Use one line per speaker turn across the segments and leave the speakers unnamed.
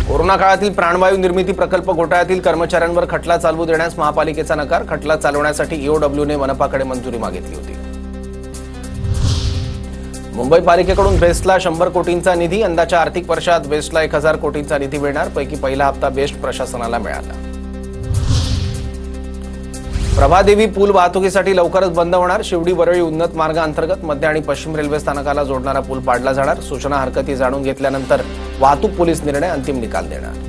Corona काळातील प्राणवायू निर्मिती प्रकल्प घोटाळ्यातील कर्मचाऱ्यांवर खटला चालवू देण्यास महापालिकेचा नकार। खटला चालवण्यासाठी ईओडब्ल्यूने मनपाकडे मंजुरी मागितली होती। मुंबई पालिकेकडून बेस्टला 100 कोटींचा निधी। यंदाच्या आर्थिक वर्षात बेस्टला 1000 कोटींचा निधी मिळणार। पैकी पहिला हप्ता बेस्ट प्रशासनाला मिळाला। प्रभादेवी पूल वाहतुकीसाठी लवकरच बंद होणार। शिवडी वरळी उन्नत मार्गाअंतर्गत मध्य आणि पश्चिम रेल्वे स्थानकाला जोडणारा पूल पाडला जाणार। सूचना हरकती जाणून घेतल्यानंतर वाहतूक पोलीस निर्णय अंतिम निकाल देणार।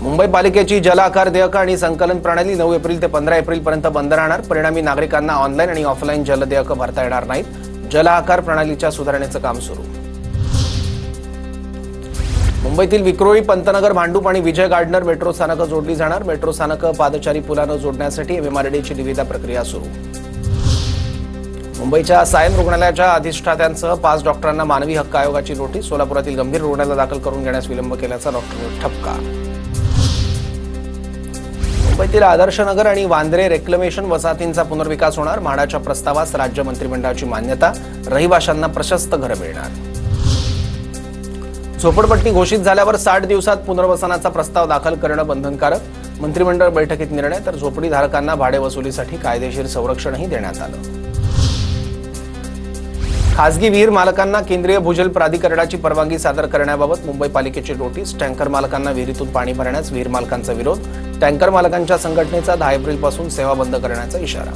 मुंबई पालिकेची जल आकार देयक आणि संकलन प्रणाली 9 एप्रिल ते 15 एप्रिल पर्यंत बंद राहणार। परिणामी नागरिकांना ऑनलाईन आणि ऑफलाईन जल देयक भरता येणार नाहीत। जल आकार प्रणालीच्या सुधारणेचं काम सुरू। मुंबईतील विक्रोळी, पंतनगर, भांडूप आणि विजय गार्डनर मेट्रो स्थानकं जोडली जाणार। मेट्रो स्थानकं पादचारी पुलानं जोडण्यासाठी एमएमआरडीची निविदा प्रक्रिया सुरू। मुंबईच्या सायन रुग्णालयाच्या अधिष्ठात्यांसह 5 डॉक्टरांना मानवी हक्क आयोगाची नोटीस। सोलापुरातील गंभीर रुग्णाला दाखल करून घेण्यास विलंब केल्याचा डॉक्टरांवर ठपका। मुंबईतील आदर्शनगर आणि वांद्रे रेक्लेमेशन वसाहतींचा पुनर्विकास होणार। म्हाडाच्या प्रस्तावास राज्य मंत्रिमंडळाची मान्यता। रहिवाशांना प्रशस्त घरं मिळणार। झोपडपट्टी घोषित झाल्यावर 60 दिवसात पुनर्वसनाचा प्रस्ताव दाखल करणं बंधनकारक। मंत्रिमंडळ बैठकीत निर्णय। तर झोपडीधारकांना भाडे वसुलीसाठी कायदेशीर संरक्षणही देण्यात आलं। खासगी विहीर मालकांना केंद्रीय भूजल प्राधिकरणाची परवानगी सादर करण्याबाबत मुंबई पालिकेची नोटीस। टँकर मालकांना विहिरीतून पाणी भरण्यास विहीर मालकांचा विरोध। टँकर मालकांच्या संघटनेचा 10 एप्रिलपासून सेवा बंद करण्याचा इशारा।